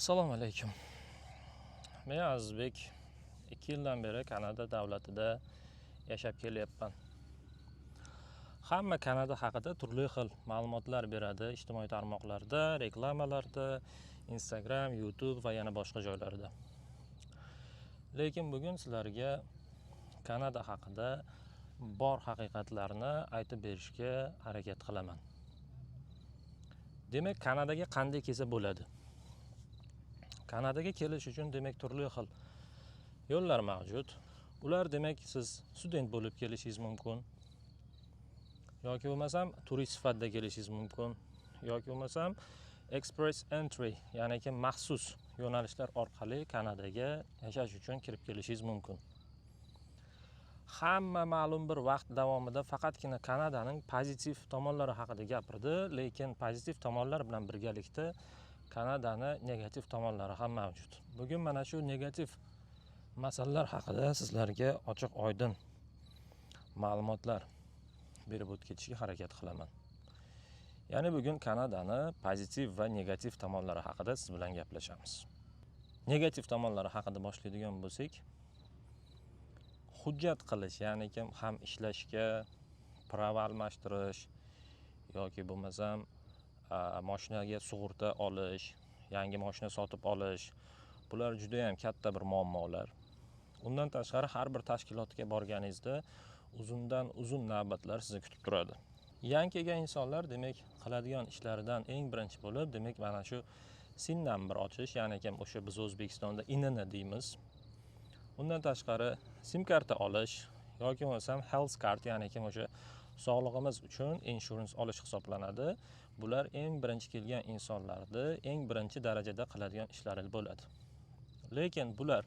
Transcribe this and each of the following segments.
Assalomu alaykum. Men Azizbek 2 yildan beri Kanada davlatida yashab kelyapman. Hamma Kanada haqida turli xil ma'lumotlar beradi ijtimoiy tarmoqlarda, reklamalarda, Instagram, YouTube va yana boshqa joylarda. Lekin bugun sizlarga Kanada haqida bor haqiqatlarni aytib berishga harakat qilaman. Demak, Kanadaga qanday kelsa bo'ladi? Kanadaga kelish uchun demak turli xil yo'llar mavjud. Ular demak siz student bo'lib kelishingiz mumkin. Yoki bo'lmasam turist sifatida kelishingiz mumkin. Yoki bo'lmasam express entry, ya'ni ki maxsus yo'nalishlar orqali Kanadaga yashash uchun kirib kelishingiz mumkin. Hamma ma'lum bir vaqt davomida faqatgina Kanadaning pozitiv tomonlari haqida gapirdi, lekin pozitiv tomonlar bilan birgalikda Kanadani negativ tomonlari ham mavjud. Bugun mana shu negativ masalalar haqida sizlarga ochiq-oydin ma'lumotlar berib o'tkazishga harakat qilaman. Ya'ni bugun Kanadani pozitiv va negativ tomonlari haqida siz bilan gaplashamiz. Negativ tomonlari haqida boshlaydigan bo'lsak, hujjat qilish, ya'ni kim ham ishlashga, prava almashtirish yoki bo'lmasam mashinaga sug'urta olish, yangi mashina sotib olish, bular juda ham katta bir muammolar. Undan tashqari har bir tashkilotga borganingizda uzundan uzun navbatlar sizni kutib turadi. Yangi kelgan insonlar demak qiladigan ishlaridan eng birinchi bo'lib demak mana shu SIN number ochish, ya'ni kim o'sha biz O'zbekistonda INN deymiz. Undan tashqari SIM karta olish yoki bo'lmasam health card, ya'ni kim o'sha sog'lig'imiz uchun insurance olish hisoblanadi. Bular eng birinchi kelgan insonlarni eng birinchi darajada qiladigan ishlari bo'ladi. Lekin bular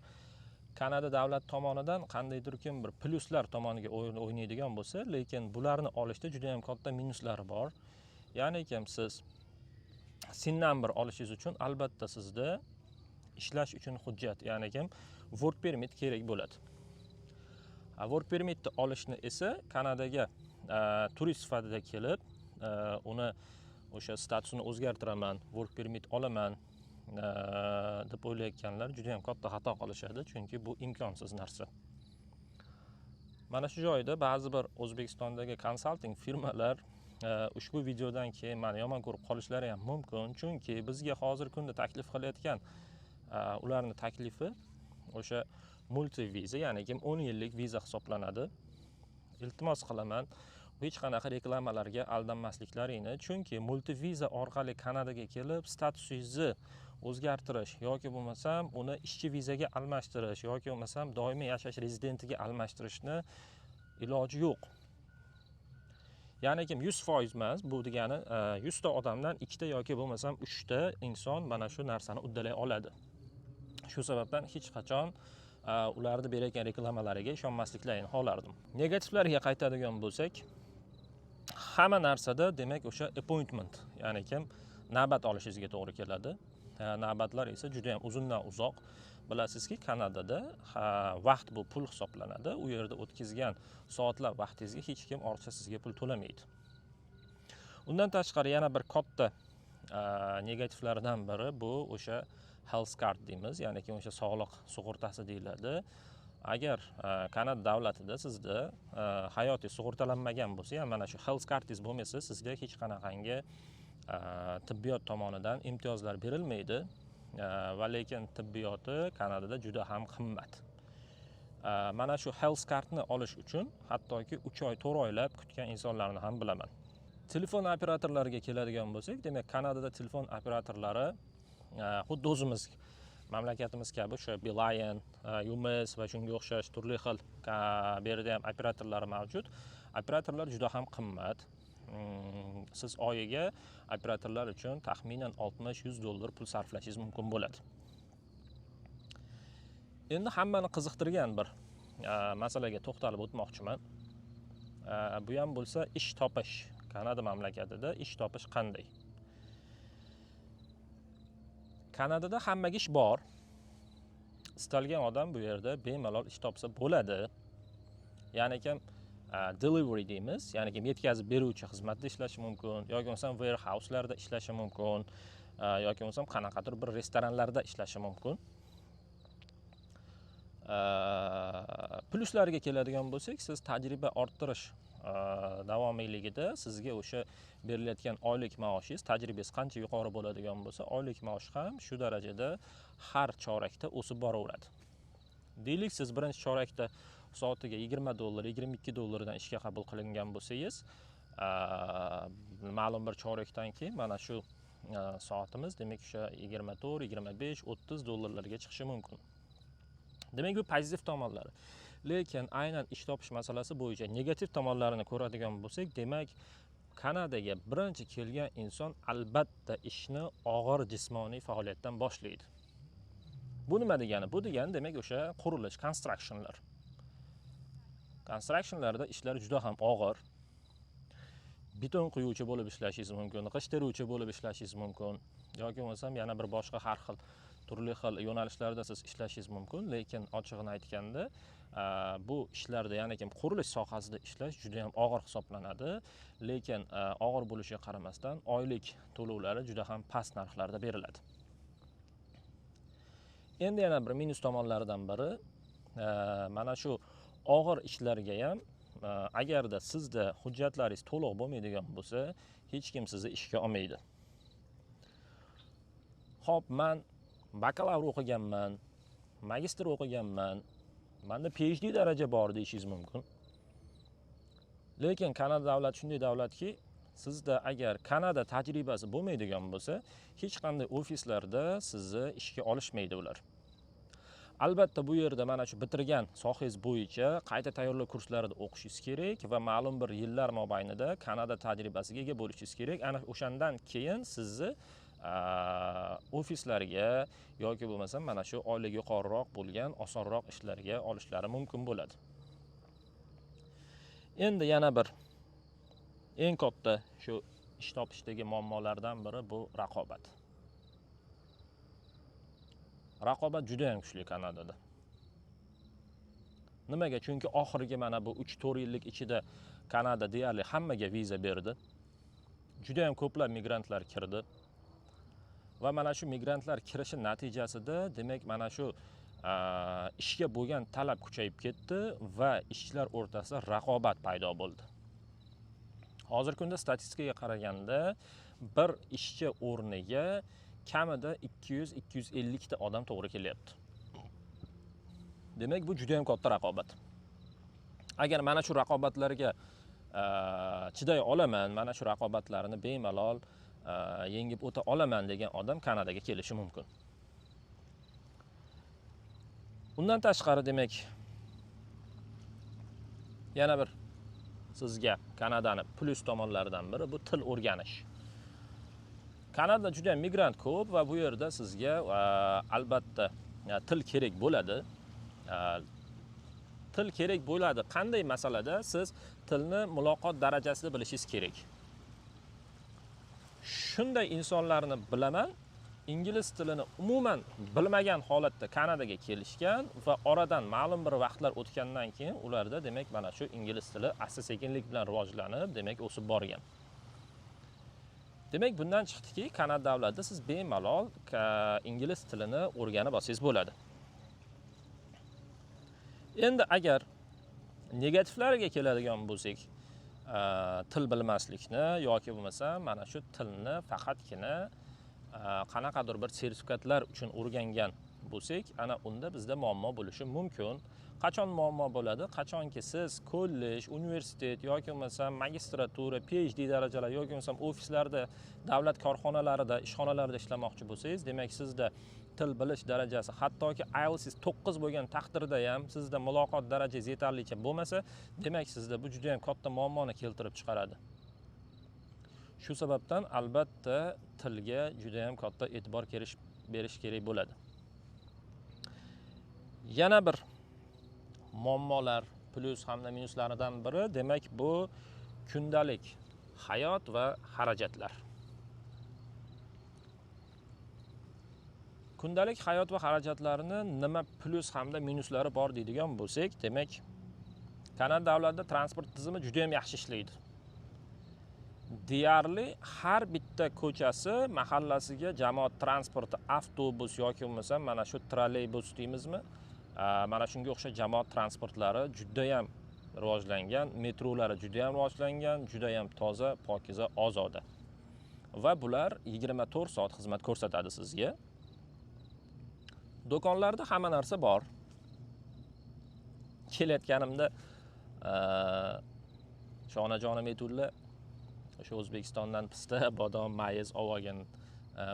Kanada davlat tomonidan qandaydir kim bir plyuslar tomoniga o'ynaydigan bo'lsa, lekin bularni olishda juda ham katta minuslari bor. Ya'ni kim siz SIN number olishingiz uchun albatta sizda ishlash uchun hujjat, ya'ni kim work permit kerak bo'ladi. Work permitni olishni esa Kanadaga turist sifatida kelib, uni o'sha statusini o'zgartiraman, work permit olaman deb o'ylayotganlar juda ham katta xato qilishadi, chunki bu imkonsiz narsa. Mana shu joyda ba'zi bir O'zbekistondagi konsalting firmalar ushbu videodan keyin meni yomon ko'rib qolishlari ham mumkin, chunki bizga hozir kunda taklif qilayotgan ularning taklifi o'sha multi viza, ya'ni kim 10 yillik viza hisoblanadi. Iltimos qilaman, hech qanaqa reklamalarga aldanmasliklaringni, chunki multi viza orqali Kanadaga kelib statusingizni o'zgartirish yoki bo'lmasam uni ishchi vizaga almashtirish yoki bo'lmasam doimiy yashash rezidentiga almashtirishni iloji yo'q. Ya'ni kim 100% emas, bu degani 100 ta odamdan 2 ta yoki bo'lmasam 3 ta inson mana shu narsani uddalay oladi. Shu sababdan hech qachon ularni berayotgan reklamalariga ishonmasliklarini xohlardim. Negativlarga qaytadigan bo'lsak, hamma narsada demak o'sha appointment, ya'ni kim navbat olishingizga to'g'ri keladi. Navbatlar esa juda ham uzundan uzoq. Bilasizki, Kanadada vaqt bu pul hisoblanadi. U yerda o'tkazgan soatlar vaqtingizga hech kim ortiqcha sizga pul to'lamaydi. Undan tashqari yana bir katta negativlardan biri bu o'sha health card deymiz, ya'ni ki o'sha sog'liq sug'urtasi deyiladi. Agar Kanada davlatida sizda hayotiy sug'urtalanmagan bo'lsa, ya'ni mana shu health cardingiz bo'lmasa, sizga hech qanaqangi tibbiyot tomonidan imtiyozlar berilmaydi va lekin tibbiyoti Kanadada juda ham qimmat. Mana shu health cardni olish uchun hattoki 3 oy, 4 oylab kutgan insonlarni ham bilaman. Telefon operatorlariga keladigan bo'lsak, demak Kanadada telefon operatorlari xuddi o'zimiz mamlakatimiz kabi o'sha Beeline, UMS va shunga o'xshash turli xil bu yerda ham operatorlar mavjud. Operatorlar juda ham qimmat. Siz oyiga operatorlar uchun taxminan $60-100 pul sarflashingiz mumkin bo'ladi. Endi hammani qiziqtirgan bir masalaga to'xtalib o'tmoqchiman. Bu ham bo'lsa ish topish. Kanada mamlakatida ish topish qanday? Kanadada hammaga ish bor. Istalgan odam bu yerda bemalol ish topsa bo'ladi. Ya'ni kim delivery deymiz, ya'ni kim yetkazib beruvchi xizmatda ishlashi mumkin, yoki bo'lmasam warehouse'larda ishlashi mumkin, yoki bo'lmasam qanaqadir bir restoranlarda ishlashi mumkin. Pluslarga keladigan bo'lsak, siz tajriba orttirish davomiyligida sizga o'sha berilayotgan oylik maoshingiz, tajribangiz qancha yuqori bo'ladigan bo'lsa, oylik maosh ham shu darajada har chorakda o'sib boraveradi. Deylik, siz birinchi chorakda soatiga $20, $22 dan ishga qabul qilingan bo'lsangiz, ma'lum bir chorakdan keyin mana shu soatimiz demak o'sha 24, 25, $30 chiqishi mumkin. Demak, bu pozitiv tomonlari. Lekin aynan ish topish masalasi bo'yicha negativ tomonlarini ko'radigan bo'lsak, demak, Kanadaga birinchi kelgan inson albatta ishni og'ir jismoniy faoliyatdan boshlaydi. Bu nima degani? Bu degani demak o'sha qurilish, constructionlar. Constructionlarda ishlar juda ham og'ir. Beton quyuvchi bo'lib ishlashingiz mumkin, g'isht teruvchi bo'lib ishlashingiz mumkin, yoki bo'lmasam yana bir boshqa har xil turli xil yo'nalishlarda siz ishlashingiz mumkin. Lekin ochig'ini aytganda, bu ishlarda, ya'ni kim qurilish sohasida ishlash juda ham og'ir hisoblanadi. Lekin og'ir bo'lishiga qaramasdan oylik to'lovlari juda ham past narxlarda beriladi. Endi yana bir minus tomonlaridan biri, mana shu og'ir ishlarga ham agarda sizda hujjatlaringiz to'liq bo'lmaydigan bo'lsa, hech kim sizni ishga olmaydi. Xo'p, men bakalavr o'qiganman, magistr o'qiganman, menda PhD daraja bor deyishingiz mumkin. Lekin Kanada davlati shunday davlatki, sizda agar Kanada tajribasi bo'lmaydigan bo'lsa, hech qanday ofislarda sizni ishga olishmaydi ular. Albatta bu yerda mana shu bitirgan sohangiz bo'yicha qayta tayyorlash kurslarida o'qishingiz kerak va ma'lum bir yillar mobaynida Kanada tajribasiga ega bo'lishingiz kerak. Ana o'shandan keyin sizni ofislarga yoki bo'lmasa mana shu oylik yuqoriroq bo'lgan osonroq ishlarga olishlari mumkin bo'ladi. Endi yana bir eng katta shu ish topishdagi muammolardan biri bu raqobat. Raqobat juda ham kuchli Kanadada. Nimaga? Chunki oxirgi mana bu 3-4 yillik ichida Kanada deyarli hammaga viza berdi. Juda ham ko'plab migrantlar kirdi. Va mana shu migrantlar kirishi natijasida demak mana shu ishga bo'lgan talab kuchayib ketdi va ishchilar o'rtasida raqobat paydo bo'ldi. Hozirgi kunda statistikaga qaraganda bir ishchi o'rniga kamida 200-250 ta odam to'g'ri kelyapti. Demak, bu juda ham katta raqobat. Agar mana shu raqobatlarga chiday olaman, mana shu raqobatlarni bemalol yengib o'ta olaman degan odam Kanadaga kelishi mumkin. Undan tashqari demak yana bir sizga Kanadani plus tomonlaridan biri bu til o'rganish. Kanadada juda ham migrant ko'p va bu yerda sizga albatta til kerak bo'ladi. Til kerak bo'ladi. Qanday masalada? Siz tilni muloqot darajasida bilishingiz kerak. Shunday insonlarni bilaman, ingliz tilini umuman bilmagan holatda Kanadaga kelishgan va oradan ma'lum bir vaqtlar o'tgandan keyin ularda demak mana shu ingliz tili asta-sekinlik bilan rivojlanib, demak o'sib borgan. Demak, bundan chiqdiki, Kanada davlatida siz bemalol ingliz tilini o'rganib olsangiz bo'ladi. Endi agar negativlariga keladigan bo'lsak, til bilmaslikni yoki bo'lmasa mana shu tilni faqatgina qanaqadir bir sertifikatlar uchun o'rgangan bo'lsak, ana unda bizda muammo bo'lishi mumkin. Qachon muammo bo'ladi? Qachonki siz kollej, universitet yoki bo'lmasa magistratura, PhD darajalar yoki bo'lmasa ofislarda, davlat korxonalarida, ishxonalarda ishlamoqchi bo'lsangiz, demak sizda til bilish darajasi hattoki IELTS 9 bo'lgan taqdirda ham sizda muloqot darajasi yetarlicha bo'lmasa, demak sizda bu juda ham katta muammoni keltirib chiqaradi. Shu sababdan albatta tilga juda ham katta e'tibor berish kerak bo'ladi. Yana bir muammolar plus hamda minuslaridan biri demak bu kundalik hayot va xarajatlar. Kundalik hayot va xarajatlarini nima plus hamda minuslari bor deydigan bo'lsak, demak Kanada davlatida transport tizimi juda ham yaxshi ishlaydi. deyarli har bitta ko'chasi mahallasiga jamoat transporti, avtobus yoki bo'lmasa mana shu trolleybus deymizmi, mana shunga o'xshash jamoat transportlari juda ham rivojlangan, metrolari juda ham rivojlangan, juda ham toza, pokiza, ozoda. Va bular 24 soat xizmat ko'rsatadi sizga. Do'konlarda hamma narsa bor. Kelayotganimda shonajonim aytdilar, o'sha O'zbekistondan pista, bodom, mayiz olgan,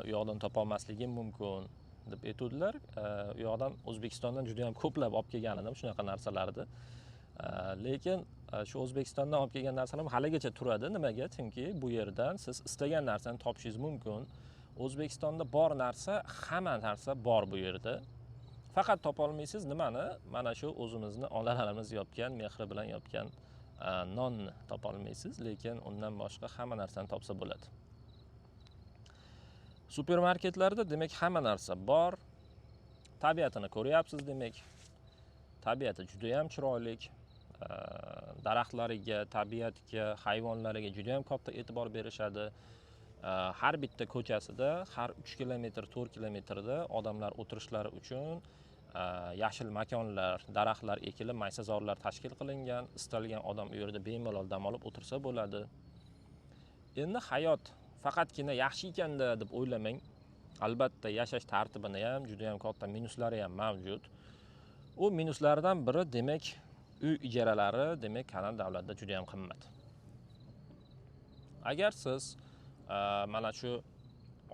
u yoqdan topa olmasligim mumkin deb aytdilar. U yoqdan O'zbekistondan juda ham ko'plab olib kelgan edim shunaqa narsalarni. Lekin shu O'zbekistondan olib kelgan narsalar haligacha turadi. Nimaga? Chunki bu yerdan siz istagan narsani topishingiz mumkin. O'zbekistonda bor narsa, hamma narsa bor bu yerda. Faqat topa olmaysiz nimani? Mana shu o'zimizni onalarimiz yopgan, mehri bilan yopgan nonni topa olmaysiz, lekin undan boshqa hamma narsani topsa bo'ladi. Supermarketlarda demak hamma narsa bor. Tabiatini ko'ryapsiz demak. Tabiati juda ham chiroyli. Daraxtlariga, tabiatga, hayvonlariga juda ham katta e'tibor berishadi. Har bitta ko'chasida, har 3 kilometr, 4 kilometrda odamlar o'tirishlari uchun yashil makonlar, daraxtlar ekilib, maysazorlar tashkil qilingan. Istalgan odam u yerda bemalol dam olib o'tirsa bo'ladi. Endi hayot faqatgina yaxshi ekanda deb o'ylamang. Albatta yashash tartibini ham juda ham katta minuslari ham mavjud. U minuslardan biri demak uy ijaralari demak Kanada davlatida juda ham qimmat. Agar siz mana shu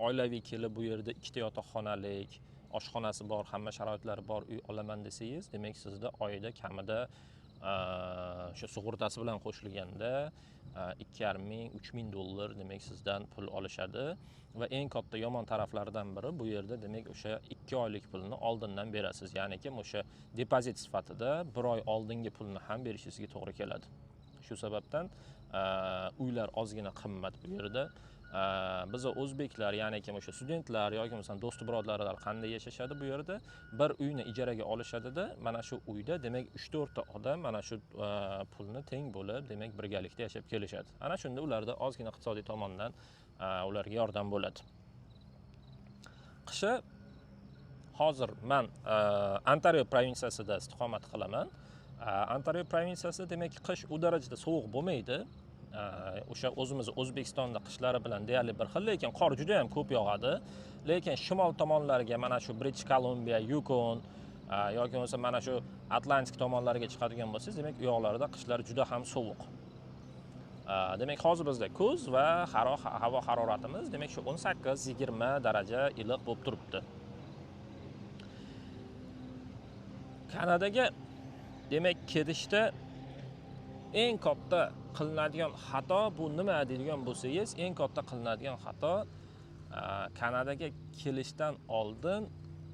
oilaviy kelib bu yerda ikkita yotoqxonalik, oshxonasi bor, hamma sharoitlari bor uy olaman desangiz, demak sizda oyida kamida shu sug'urtasi bilan qo'shilganda 2,5-3,000 dollar demak sizdan pul olishadi va eng katta yomon taraflaridan biri bu yerda demak o'sha 2 oylik pulni oldindan berasiz. Ya'ni kim o'sha depozit sifatida 1 oy oldingi pulni ham berishingizga to'g'ri keladi. Shu sababdan uylar ozgina qimmat bu yerda. Biz o'zbeklar, ya'ni kim o'sha studentlar yoki bo'lmasa do'st birodarlar qanday yashashadi bu yerda? Bir uyni ijaraga olishadi-da, mana shu uyda demak 3-4 ta odam mana shu pulni teng bo'lib, demak birgalikda yashab kelishadi. Ana shunda ularda ozgina iqtisodiy tomondan ularga yordam bo'ladi. Qishi hozir men Ontario provinsiyasida istiqomat qilaman. Ontario provinsiyasi demak qish u darajada sovuq bo'lmaydi. O'sha o'zimiz O'zbekistonda qishlari bilan deyarli bir xil, lekin qor juda ham ko'p yog'adi. Lekin shimol tomonlarga mana shu British Columbia, Yukon yoki bo'lmasa mana shu Atlantik tomonlariga chiqadigan bo'lsangiz, demak u yoqlarda qishlar juda ham sovuq. Demak hozir bizda kuz va havo haroratimiz demak shu 18-20 daraja iliq bo'lib turibdi. Kanadaga demak ketishda eng katta qilinadigan xato bu nima deydigan bo'lsangiz, eng katta qilinadigan xato Kanadaga kelishdan oldin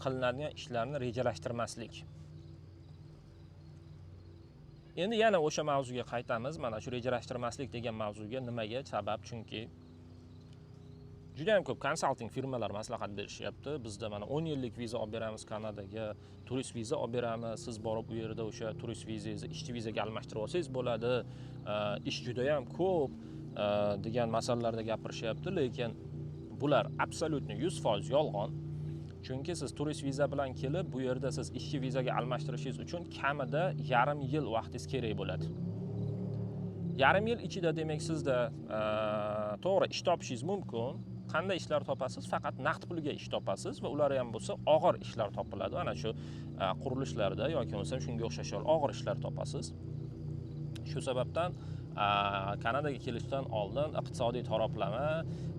qilinadigan ishlarni rejalashtirmaslik. Endi yana o'sha mavzuga qaytamiz. Mana shu rejalashtirmaslik degan mavzuga nimaga sabab? Chunki juda ham ko'p konsalting firmalar maslahat berishyapti. Bizda mana 10 yillik viza olib beramiz Kanadaga, turist viza olib beramiz. Siz borib u yerda o'sha turist vizangizni ishchi vizaga almashtirib olsangiz bo'ladi. Ish juda ham ko'p degan masalalarda gapirishyapti, lekin bular absolutni 100% yolg'on. Chunki siz turist viza bilan kelib, bu yerda siz ishchi vizaga almashtirishingiz uchun kamida yarim yil vaqtingiz kerak bo'ladi. Yarim yil ichida demak sizda to'g'ri ish topishingiz mumkin. Qanday ishlar topasiz? Faqat naqd pulga ish topasiz va ular ham bo'lsa og'ir ishlar topiladi. Ana shu qurilishlarda yoki bo'lmasa shunga o'xshash og'ir ishlar topasiz. Shu sababdan Kanadaga kelishdan oldin iqtisodiy taraflama,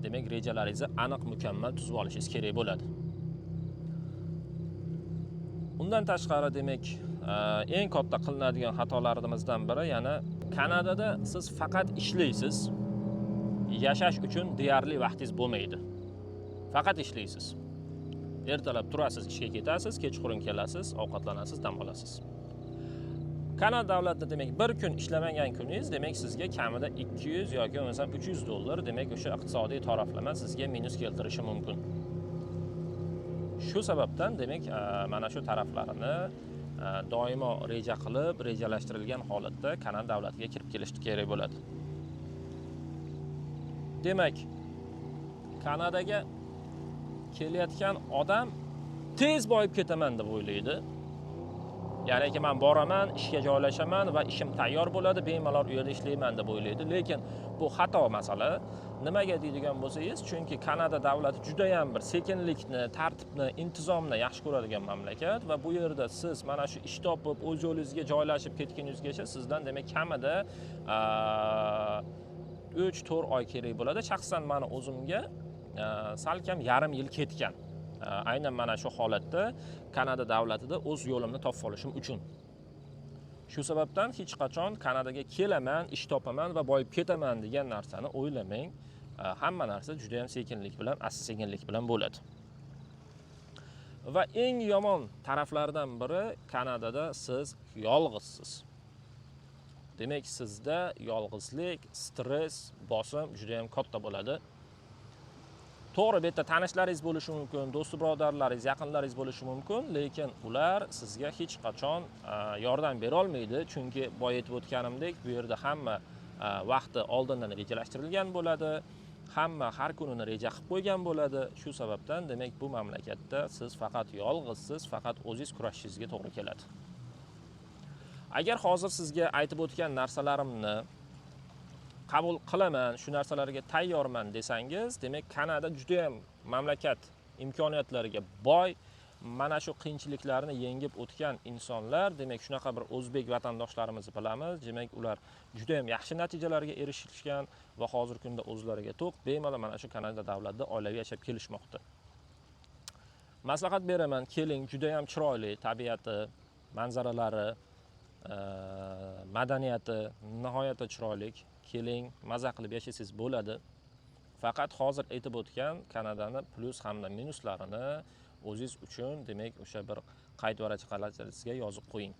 demak rejalaringizni aniq mukammal tuzib olishingiz kerak bo'ladi. Undan tashqari demak eng katta qilinadigan xatolarimizdan biri yana Kanadada siz faqat ishlaysiz. Yashash uchun deyarli vaqtingiz bo'lmaydi. Faqat ishlaysiz. Ertalab turasiz, ishga ketasiz, kechqurun kelasiz, ovqatlanasiz, dam olasiz. Kanada davlatida demak bir kun ishlamagan kuningiz demak sizga kamida 200 yoki bo'lmasa 300 dollar demak o'sha iqtisodiy taraflama sizga minus keltirishi mumkin. Shu sababdan demak mana shu taraflarini doimo reja qilib, rejalashtirilgan holatda Kanada davlatiga kirib kelish kerak bo'ladi. Demak, Kanadaga kelayotgan odam tez boyib ketaman deb o'ylaydi. Ya'ni men boraman, ishga joylashaman va ishim tayyor bo'ladi, bemalol u yerda ishlayman deb o'ylaydi. Lekin bu xato masala. Nimaga deydigan bo'lsangiz, chunki Kanada davlati juda ham bir sekinlikni, tartibni, intizomni yaxshi ko'radigan mamlakat va bu yerda siz mana shu ish topib, o'z yo'lingizga joylashib ketguningizgacha sizdan demak kamida 3-4 oy kerak bo'ladi. Shaxsan meni o'zimga salkam yarim yil ketgan. Aynan mana shu holatda Kanada davlatida o'z yo'limni topib olishim uchun. Shu sababdan hech qachon Kanadaga kelaman, ish topaman va boyib ketaman degan narsani o'ylamang. Hamma narsa juda ham sekinlik bilan, asta-sekinlik bilan bo'ladi. Va eng yomon taraflardan biri Kanadada siz yolg'izsiz. Demak, sizda yolg'izlik, stress, bosim juda ham katta bo'ladi. To'g'ri, bu yerda tanishlaringiz bo'lishi mumkin, do'st birodarlaringiz, yaqinlaringiz bo'lishi mumkin, lekin ular sizga hech qachon yordam bera olmaydi, chunki boya aytib o'tganimdek, bu yerda hamma vaqti oldindan rejalashtirilgan bo'ladi, hamma har kunini reja qilib qo'ygan bo'ladi. Shu sababdan demak bu mamlakatda siz faqat yolg'izsiz, faqat o'zingiz kurashishingizga to'g'ri keladi. Agar hozir sizga aytib o'tgan narsalarimni qabul qilaman, shu narsalarga tayyorman desangiz, demak Kanada juda ham mamlakat imkoniyatlariga boy, mana shu qiyinchiliklarni yengib o'tgan insonlar, demak shunaqa bir o'zbek vatandoshlarimizni bilamiz. Demak ular juda ham yaxshi natijalarga erishishgan va hozirgi kunda o'zlariga to'q bemalol mana shu Kanada davlatida oilaviy yashab kelishmoqda. Maslahat beraman, keling, juda ham chiroyli tabiati, manzaralari, madaniyati nihoyatda chiroyli. Keling, maza qilib yashaysiz bo'ladi. Faqat hozir aytib o'tgan Kanadani plus hamda minuslarini o'zingiz uchun demak o'sha bir qayd varaqalaringizga yozib qo'ying.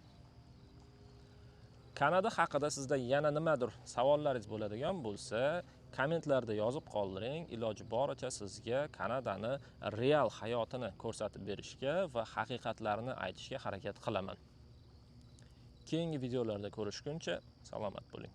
Kanada haqida sizda yana nimadir savollaringiz bo'ladigan bo'lsa, kommentlarda yozib qoldiring. Iloji boricha sizga Kanadani real hayotini ko'rsatib berishga va haqiqatlarini aytishga harakat qilaman. Keyingi videolarda ko'rishguncha salomat bo'ling.